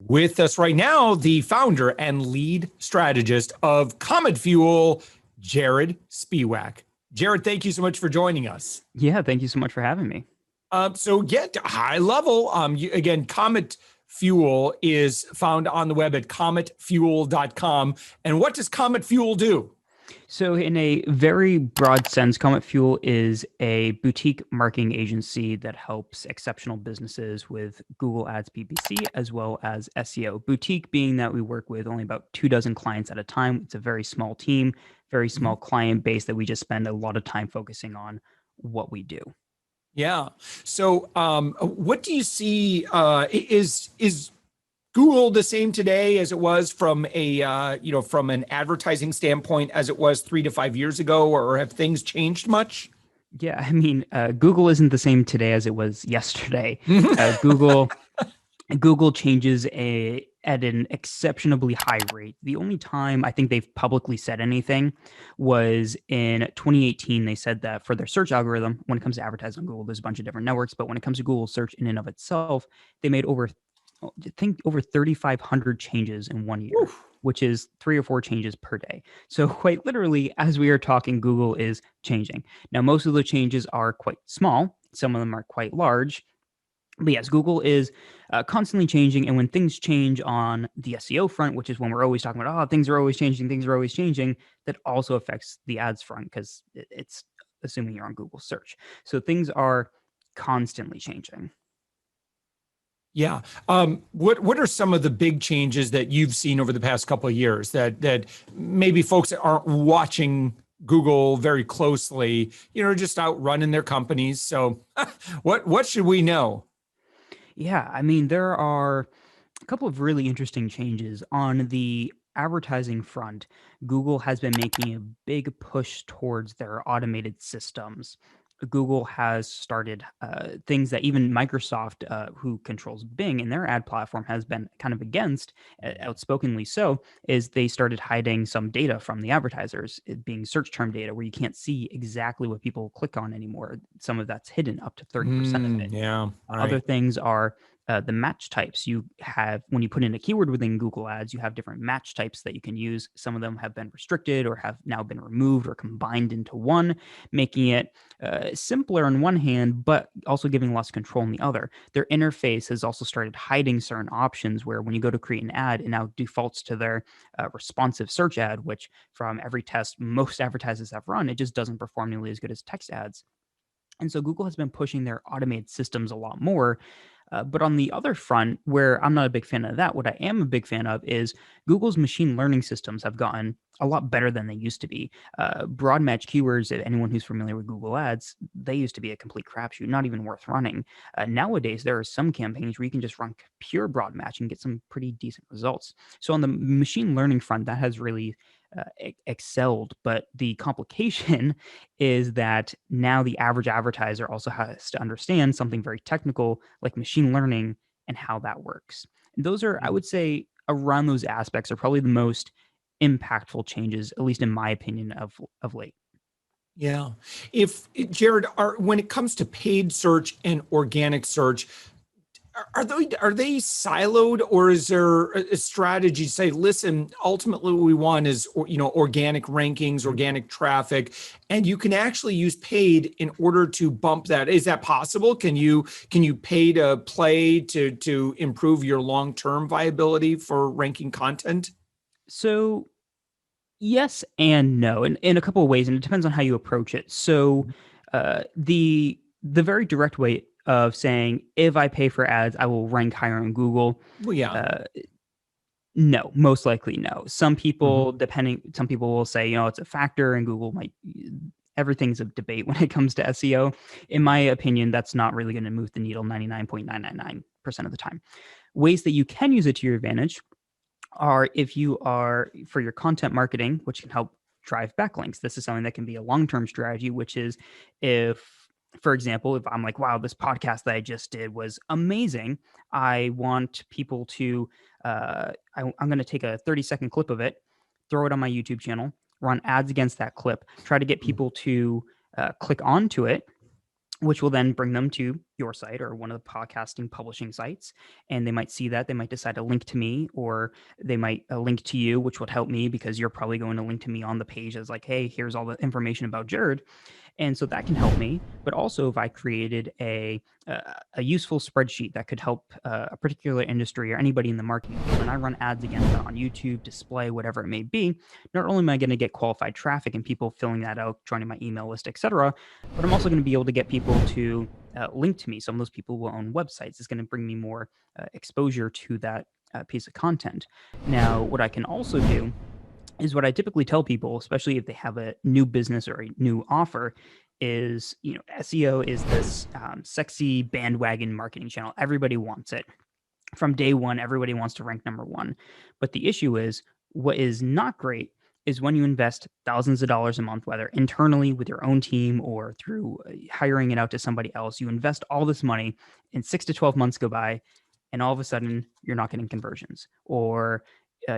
With us right now, the founder and lead strategist of Comet Fuel, Jarod Spiewak. Jarod, thank you so much for joining us. Yeah, thank you so much for having me. High level, again, Comet Fuel is found on the web at cometfuel.com. And what does Comet Fuel do? So in a very broad sense, Comet Fuel is a boutique marketing agency that helps exceptional businesses with Google Ads PPC as well as SEO. Boutique being that we work with only about 24 clients at a time. It's a very small team, very small client base that we just spend a lot of time focusing on what we do. Yeah. So what do you see is Google the same today as it was from from an advertising standpoint as it was 3 to 5 years ago, or have things changed much? Yeah, I mean, Google isn't the same today as it was yesterday. Google changes at an exceptionally high rate. The only time I think they've publicly said anything was in 2018. They said that for their search algorithm, when it comes to advertising on Google, there's a bunch of different networks, but when it comes to Google search in and of itself, they made over 3,500 changes in 1 year. Oof. Which is 3 or 4 changes per day. So quite literally, as we are talking, Google is changing. Now, most of the changes are quite small. Some of them are quite large. But yes, Google is constantly changing. And when things change on the SEO front, which is when we're always talking about, things are always changing, that also affects the ads front because it's assuming you're on Google search. So things are constantly changing. Yeah. What are some of the big changes that you've seen over the past couple of years that maybe folks that aren't watching Google very closely, just out running their companies? So what should we know? Yeah, I mean, there are a couple of really interesting changes on the advertising front. Google has been making a big push towards their automated systems. Google has started things that even Microsoft, who controls Bing and their ad platform, has been kind of against, outspokenly so, is they started hiding some data from the advertisers, it being search term data, where you can't see exactly what people click on anymore. Some of that's hidden up to 30% of it. Yeah. Right. Other things are the match types. You have, when you put in a keyword within Google Ads, you have different match types that you can use. Some of them have been restricted or have now been removed or combined into one, making it simpler on one hand, but also giving less control on the other. Their interface has also started hiding certain options where when you go to create an ad, it now defaults to their responsive search ad, which from every test most advertisers have run, it just doesn't perform nearly as good as text ads. And so Google has been pushing their automated systems a lot more. But on the other front, where I'm not a big fan of that, what I am a big fan of is Google's machine learning systems have gotten a lot better than they used to be. Broad match keywords, anyone who's familiar with Google Ads, they used to be a complete crapshoot, not even worth running. Nowadays, there are some campaigns where you can just run pure broad match and get some pretty decent results. So on the machine learning front, that has really excelled, but the complication is that now the average advertiser also has to understand something very technical like machine learning and how that works. And those are, I would say, around those aspects are probably the most impactful changes, at least in my opinion, of late. Yeah. If Jarod, when it comes to paid search and organic search, are they siloed, or is there a strategy to say, listen, ultimately what we want is, organic rankings, organic traffic, and you can actually use paid in order to bump that? Is that possible? Can you pay to play to improve your long-term viability for ranking content? So yes and no, in a couple of ways, and it depends on how you approach it. So the very direct way of saying, if I pay for ads, I will rank higher on Google. Well, yeah. No, most likely no. Some people, some people will say, it's a factor, and Google might. Everything's a debate when it comes to SEO. In my opinion, that's not really going to move the needle 99.999% of the time. Ways that you can use it to your advantage are if you are for your content marketing, which can help drive backlinks. This is something that can be a long-term strategy, which is if, for example, if I'm like, wow, this podcast that I just did was amazing. I want people to, I'm going to take a 30-second clip of it, throw it on my YouTube channel, run ads against that clip, try to get people to click onto it. which will then bring them to your site or one of the podcasting publishing sites. And they might see that. They might decide to link to me, or they might link to you, which would help me because you're probably going to link to me on the page as like, hey, here's all the information about Jarod. And so that can help me. But also, if I created a useful spreadsheet that could help a particular industry or anybody in the marketing field, and I run ads against it on YouTube, display, whatever it may be, not only am I going to get qualified traffic and people filling that out, joining my email list, etc., but I'm also going to be able to get people to link to me. Some of those people will own websites. It's going to bring me more exposure to that piece of content. Now, what I can also do is what I typically tell people, especially if they have a new business or a new offer, is, SEO is this sexy bandwagon marketing channel. Everybody wants it. From day one, everybody wants to rank number one. But the issue is, what is not great is when you invest thousands of dollars a month, whether internally with your own team or through hiring it out to somebody else, you invest all this money and 6 to 12 months go by, and all of a sudden you're not getting conversions, or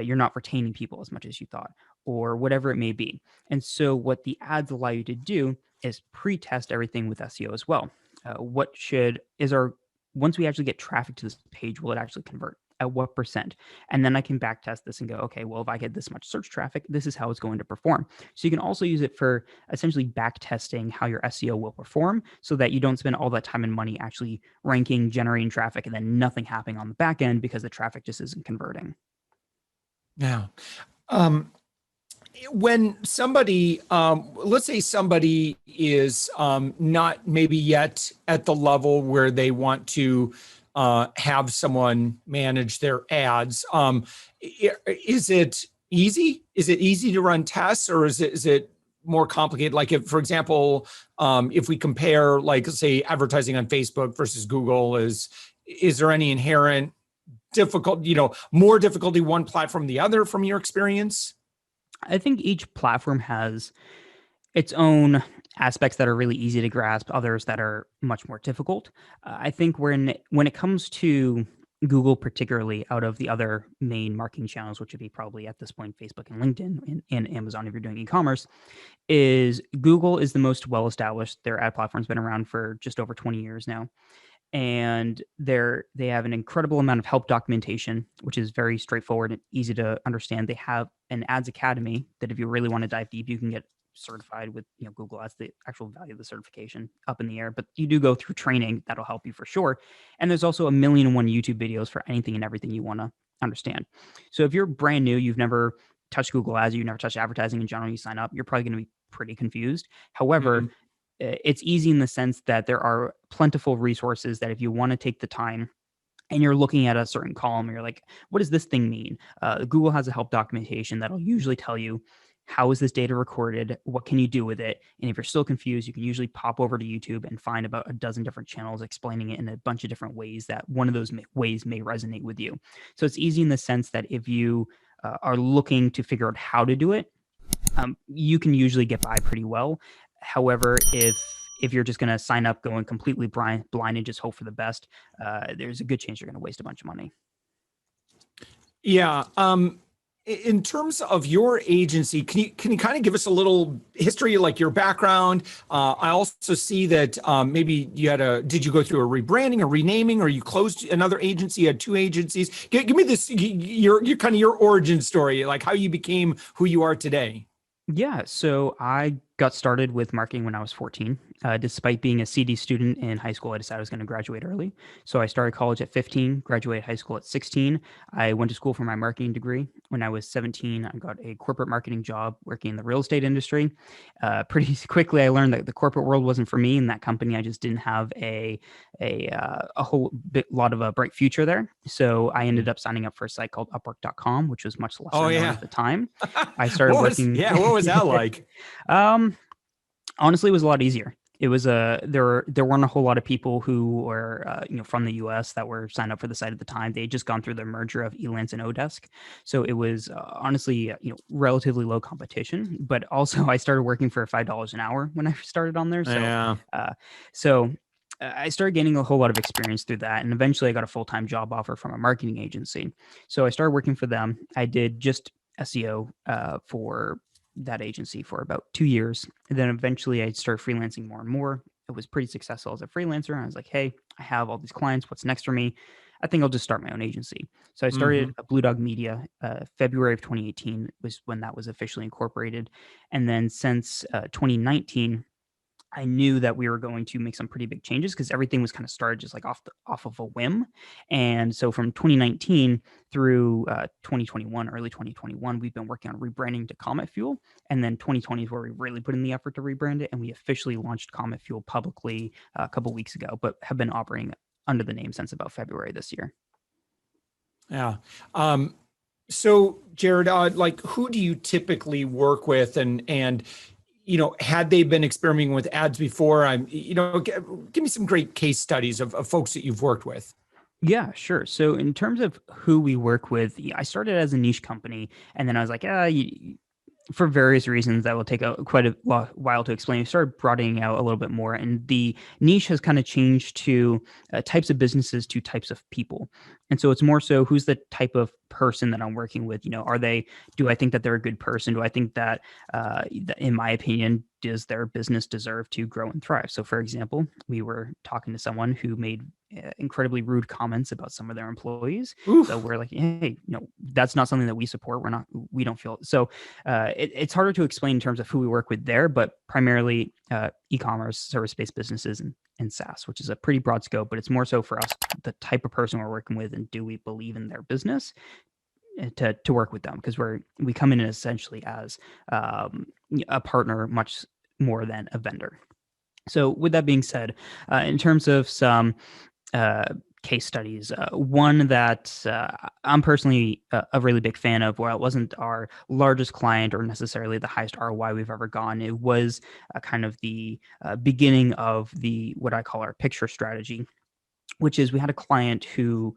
you're not retaining people as much as you thought, or whatever it may be. And so what the ads allow you to do is pre-test everything with SEO as well. Once we actually get traffic to this page, will it actually convert? At what percent? And then I can back test this and go, okay, well, if I get this much search traffic, this is how it's going to perform. So you can also use it for essentially back testing how your SEO will perform, so that you don't spend all that time and money actually ranking, generating traffic, and then nothing happening on the back end because the traffic just isn't converting. Now, when somebody, let's say somebody is not maybe yet at the level where they want to have someone manage their ads, is it easy? Is it easy to run tests, or is it more complicated? Like, if, for example, if we compare, like, say, advertising on Facebook versus Google, is there any inherent more difficulty one platform than the other from your experience? I think each platform has its own aspects that are really easy to grasp, others that are much more difficult. I think when it comes to Google, particularly out of the other main marketing channels, which would be probably at this point Facebook and LinkedIn and Amazon if you're doing e-commerce, is Google is the most well-established. Their ad platform's been around for just over 20 years now. And they have an incredible amount of help documentation, which is very straightforward and easy to understand. They have an ads academy that if you really want to dive deep, you can get certified with Google Ads. The actual value of the certification up in the air, but you do go through training that'll help you for sure. And there's also 1,000,001 YouTube videos for anything and everything you want to understand. So if you're brand new, you've never touched Google Ads, you've never touched advertising in general, you sign up, you're probably going to be pretty confused. However, it's easy in the sense that there are plentiful resources that if you want to take the time and you're looking at a certain column, you're like, what does this thing mean? Google has a help documentation that'll usually tell you, how is this data recorded? What can you do with it? And if you're still confused, you can usually pop over to YouTube and find about a dozen different channels explaining it in a bunch of different ways that one of those ways may resonate with you. So it's easy in the sense that if you are looking to figure out how to do it, you can usually get by pretty well. However, if you're just going to sign up going completely blind and just hope for the best, there's a good chance you're going to waste a bunch of money. Yeah. In terms of your agency, can you kind of give us a little history, like your background? I also see that maybe did you go through a rebranding, a renaming, or you closed another agency, you had two agencies? Give me this, your kind of your origin story, like how you became who you are today. Yeah, so I got started with marketing when I was 14. Despite being a CD student in high school, I decided I was going to graduate early. So I started college at 15, graduated high school at 16. I went to school for my marketing degree. When I was 17, I got a corporate marketing job working in the real estate industry. Pretty quickly, I learned that the corporate world wasn't for me. In that company, I just didn't have a whole lot of a bright future there. So I ended up signing up for a site called Upwork.com, which was much lesser known at the time. I started working. What was that like? Honestly, it was a lot easier. It was there weren't a whole lot of people who were from the US that were signed up for the site at the time. They had just gone through the merger of Elance and Odesk, so it was honestly relatively low competition. But also, I started working for $5 an hour when I started on there. So I started gaining a whole lot of experience through that, and eventually, I got a full-time job offer from a marketing agency. So I started working for them. I did just SEO for that agency for about 2 years. And then eventually I started freelancing more and more. it was pretty successful as a freelancer. And I was like, hey, I have all these clients. What's next for me? I think I'll just start my own agency. So I started Hmm. Blue Dog Media. February of 2018 was when that was officially incorporated. And then since 2019, I knew that we were going to make some pretty big changes because everything was kind of started just like off of a whim. And so from 2019 through 2021, early 2021, we've been working on rebranding to Comet Fuel. And then 2020 is where we really put in the effort to rebrand it. And we officially launched Comet Fuel publicly a couple weeks ago, but have been operating under the name since about February this year. Yeah. Um, so Jarod, like who do you typically work with, and had they been experimenting with ads before? Give me some great case studies of folks that you've worked with. Yeah, sure. So in terms of who we work with, I started as a niche company, and then I was like, for various reasons that will take quite a while to explain, we started broadening out a little bit more, and the niche has kind of changed to types of businesses to types of people. And so it's more so who's the type of person that I'm working with. Do I think that they're a good person? Do I think that, in my opinion, does their business deserve to grow and thrive? So, for example, we were talking to someone who made incredibly rude comments about some of their employees. So Oof. we're like, hey, that's not something that we support. We don't feel so. It's harder to explain in terms of who we work with there, but primarily e-commerce, service-based businesses, and SaaS, which is a pretty broad scope. But it's more so for us the type of person we're working with, and do we believe in their business to work with them, because we come in essentially as a partner much more than a vendor. So with that being said, in terms of some uh, case studies. One that I'm personally a really big fan of, while it wasn't our largest client or necessarily the highest ROI we've ever gone, it was kind of the beginning of the what I call our picture strategy, which is we had a client who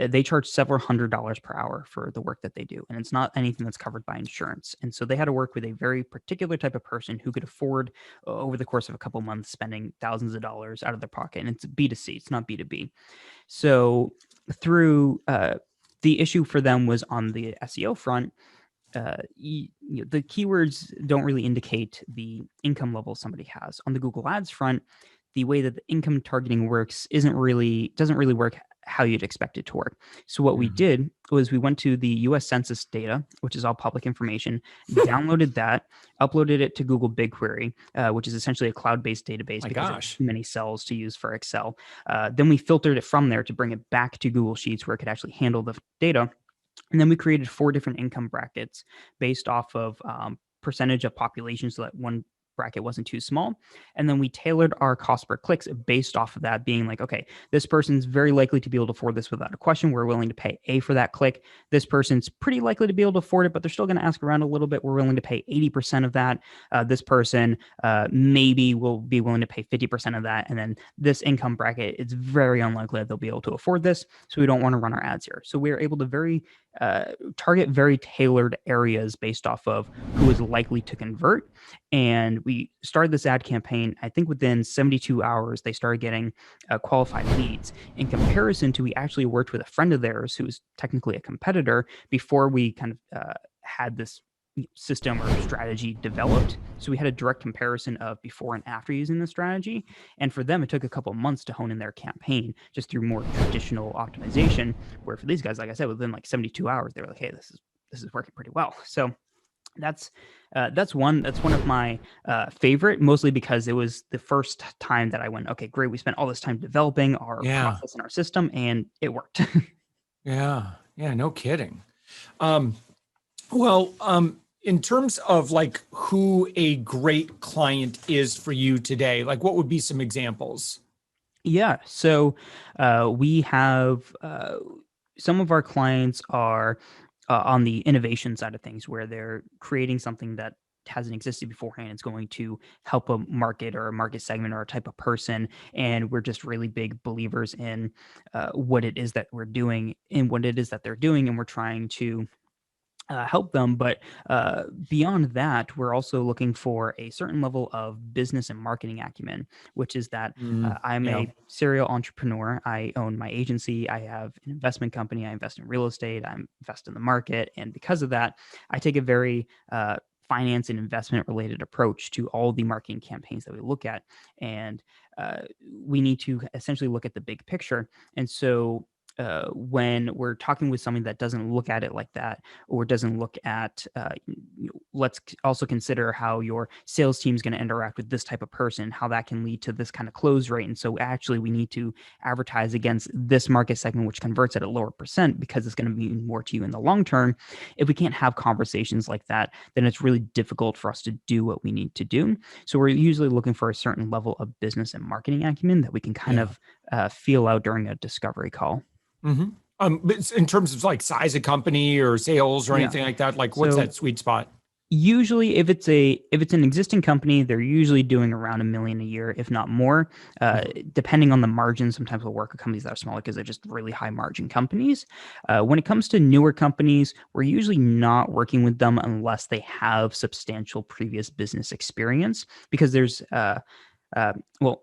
they charge several $100s per hour for the work that they do. And it's not anything that's covered by insurance. And so they had to work with a very particular type of person who could afford, over the course of a couple months, spending thousands of dollars out of their pocket. And it's B2C, it's not B2B. So through the issue for them was on the SEO front. The keywords don't really indicate the income level somebody has. On the Google Ads front, the way that the income targeting works doesn't really work how you'd expect it to work. So what we Mhm. did was we went to the US Census data, which is all public information, downloaded that, uploaded it to Google BigQuery, which is essentially a cloud-based database My because there's gosh. too many cells to use for Excel. Then we filtered it from there to bring it back to Google Sheets where it could actually handle the data. And then we created 4 different income brackets based off of percentage of population, so that one bracket wasn't too small. And then we tailored our cost per clicks based off of that, being like, okay, this person's very likely to be able to afford this without a question. We're willing to pay A for that click. This person's pretty likely to be able to afford it, but they're still going to ask around a little bit. We're willing to pay 80% of that. This person maybe will be willing to pay 50% of that. And then this income bracket, it's very unlikely that they'll be able to afford this. So we don't want to run our ads here. So we're able to target very tailored areas based off of who is likely to convert. And we started this ad campaign. I think within 72 hours, they started getting qualified leads. In comparison to, we actually worked with a friend of theirs who was technically a competitor before we kind of had this system or strategy developed. So we had a direct comparison of before and after using the strategy. And for them, it took a couple of months to hone in their campaign just through more traditional optimization. Where for these guys, like I said, within like 72 hours, they were like, hey, this is working pretty well. So that's one of my favorite, mostly because it was the first time that I went, okay, great, we spent all this time developing our Yeah. process and our system, and it worked. Yeah. Yeah. No kidding. Um, in terms of like who a great client is for you today, like what would be some examples? Yeah, so we have some of our clients are on the innovation side of things, where they're creating something that hasn't existed beforehand. It's going to help a market or a market segment or a type of person, and we're just really big believers in what it is that we're doing and what it is that they're doing, and we're trying to help them. But beyond that, we're also looking for a certain level of business and marketing acumen, which is that I'm Yeah. a serial entrepreneur. I own my agency. I have an investment company. I invest in real estate. I invest in the market. And because of that, I take a very finance and investment related approach to all the marketing campaigns that we look at. And we need to essentially look at the big picture. And so when we're talking with somebody that doesn't look at it like that, or doesn't look at, let's also consider how your sales team is going to interact with this type of person, how that can lead to this kind of close rate. And so actually we need to advertise against this market segment, which converts at a lower percent because it's going to mean more to you in the long term. If we can't have conversations like that, then it's really difficult for us to do what we need to do. So we're usually looking for a certain level of business and marketing acumen that we can kind of feel out during a discovery call. But in terms of like size of company or sales or anything like that, like what's that sweet spot? Usually if it's an existing company, they're usually doing around $1 million a year, if not more, depending on the margin. Sometimes we'll work with companies that are smaller because they're just really high margin companies. When it comes to newer companies, we're usually not working with them unless they have substantial previous business experience, because there's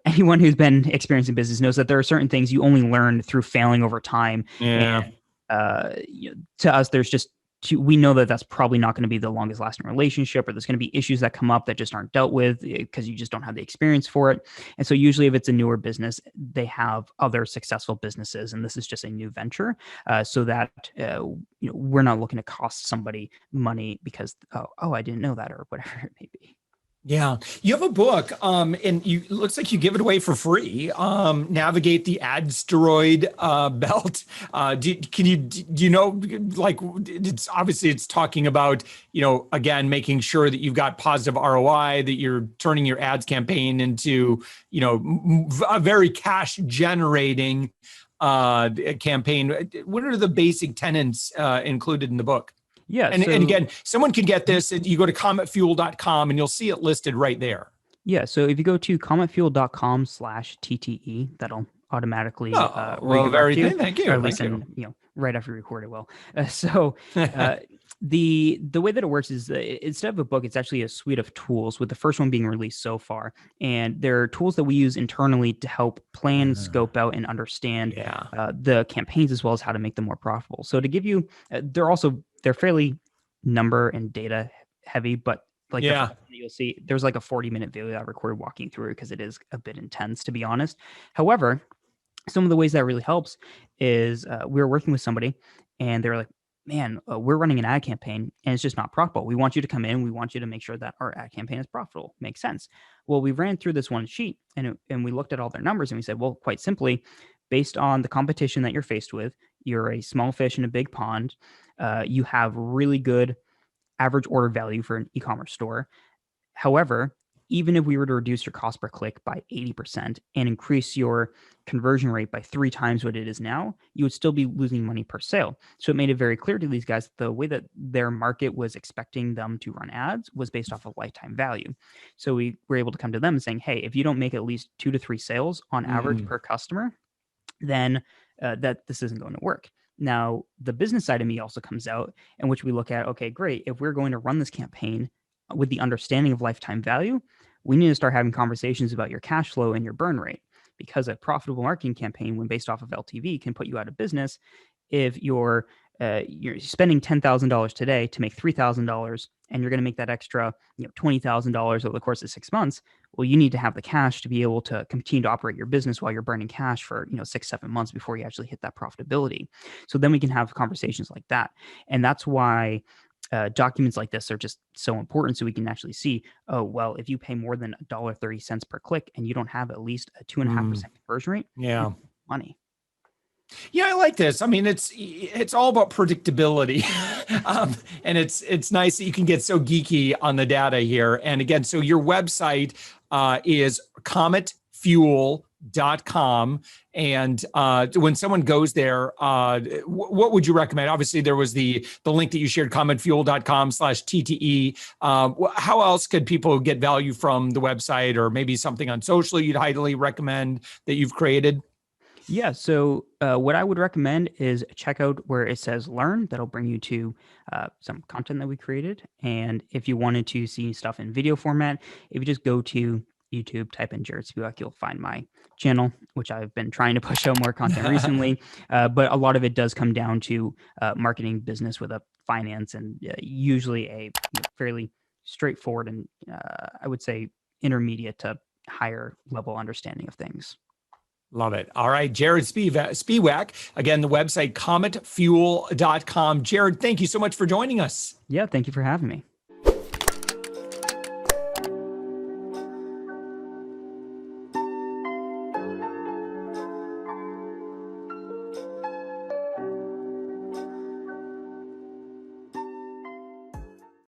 anyone who's been experiencing business knows that there are certain things you only learn through failing over time. And to us, there's just we know that that's probably not going to be the longest lasting relationship, or there's going to be issues that come up that just aren't dealt with because you just don't have the experience for it. And so usually if it's a newer business, they have other successful businesses, and this is just a new venture, so that we're not looking to cost somebody money because, oh, I didn't know that, or whatever it may be. Yeah. You have a book, and it looks like you give it away for free. Navigate the ad steroid belt. Do you know, like, it's obviously it's talking about, again, making sure that you've got positive ROI, that you're turning your ads campaign into, a very cash generating campaign. What are the basic tenets included in the book? Yeah. And again, someone can get this. You go to cometfuel.com and you'll see it listed right there. Yeah. So if you go to cometfuel.com/TTE, that'll automatically very good. Thank you. Or at least right after you record it will. The way that it works is instead of a book, it's actually a suite of tools, with the first one being released so far. And there are tools that we use internally to help plan, scope out, and understand the campaigns, as well as how to make them more profitable. So to give you, they're fairly number and data heavy, but you'll see there's like a 40-minute video I recorded walking through it because it is a bit intense, to be honest. However, some of the ways that really helps is we were working with somebody and they were like, man, we're running an ad campaign and it's just not profitable. We want you to come in. We want you to make sure that our ad campaign is profitable. Makes sense. Well, we ran through this one sheet and we looked at all their numbers and we said, well, quite simply, based on the competition that you're faced with, you're a small fish in a big pond. You have really good average order value for an e-commerce store. However, even if we were to reduce your cost per click by 80% and increase your conversion rate by 3 times what it is now, you would still be losing money per sale. So it made it very clear to these guys the way that their market was expecting them to run ads was based off of lifetime value. So we were able to come to them and saying, hey, if you don't make at least 2 to 3 sales on average per customer, then that this isn't going to work. Now, the business side of me also comes out, in which we look at, okay, great. If we're going to run this campaign with the understanding of lifetime value, we need to start having conversations about your cash flow and your burn rate, because a profitable marketing campaign, when based off of LTV, can put you out of business if you're spending $10,000 today to make $3,000, and you're going to make that extra $20,000 over the course of 6 months. Well, you need to have the cash to be able to continue to operate your business while you're burning cash for 6-7 months before you actually hit that profitability. So then we can have conversations like that, and that's why documents like this are just so important, so we can actually see, oh, well, if you pay more than $1.30 per click and you don't have at least a 2.5% conversion rate, money. Yeah, I like this. I mean, it's all about predictability, and it's nice that you can get so geeky on the data here. And again, so your website is cometfuel.com, and when someone goes there, what would you recommend? Obviously, there was the link that you shared, cometfuel.com/TTE. How else could people get value from the website, or maybe something on social you'd highly recommend that you've created? Yeah. So what I would recommend is check out where it says learn. That'll bring you to some content that we created. And if you wanted to see stuff in video format, if you just go to YouTube, type in Jarod Spiewak, you'll find my channel, which I've been trying to push out more content recently. But a lot of it does come down to marketing business with a finance, and usually a fairly straightforward and I would say intermediate to higher level understanding of things. Love it. All right. Jarod Spiewak. Again, the website, cometfuel.com. Jarod, thank you so much for joining us. Yeah, thank you for having me.